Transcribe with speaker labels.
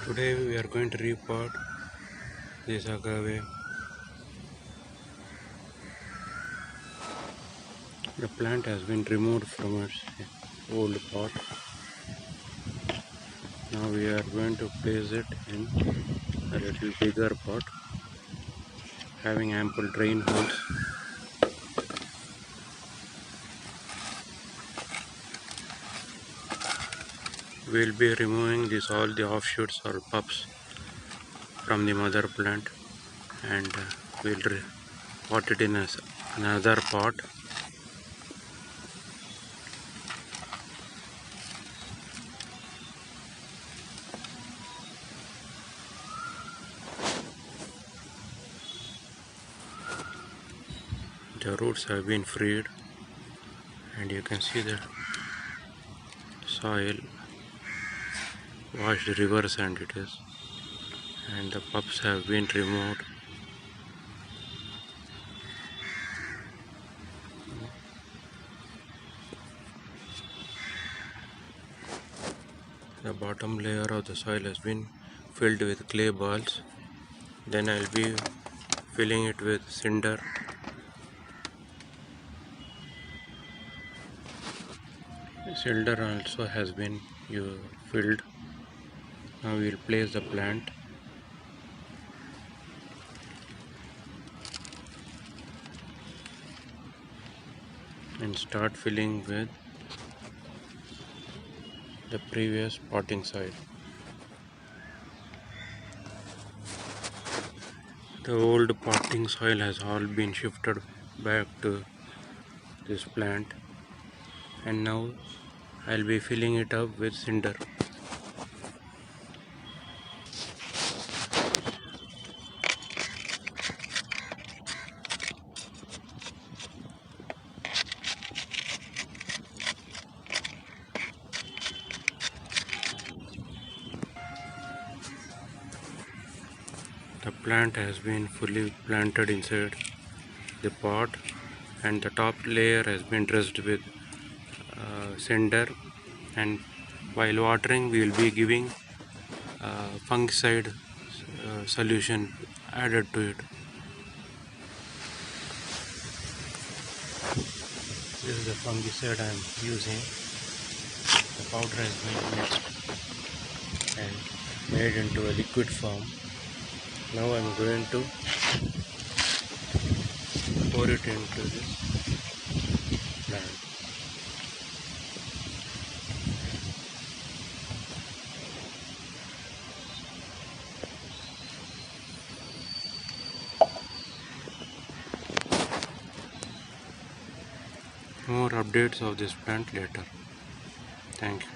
Speaker 1: Today we are going to repot this agave. The plant has been removed from its old pot. Now we are going to place it in a little bigger pot having ample drain holes. We will be removing all the offshoots or pups from the mother plant, and we will pot it in another pot. The roots have been freed, and you can see the soil washed river sand it is, and the pups have been removed. The bottom layer of the soil has been filled with clay balls. Then I will be filling it with cinder. Cinder also has been filled. Now we will place the plant. And start filling with the previous potting soil. The old potting soil has all been shifted back to this plant, and now I'll be filling it up with cinder. The plant has been fully planted inside the pot, and the top layer has been dressed with cinder, and while watering we will be giving fungicide solution added to it. This is the fungicide I am using. The powder has been mixed and made into a liquid form. Now I am going to pour it into this plant. More updates of this plant later. Thank you.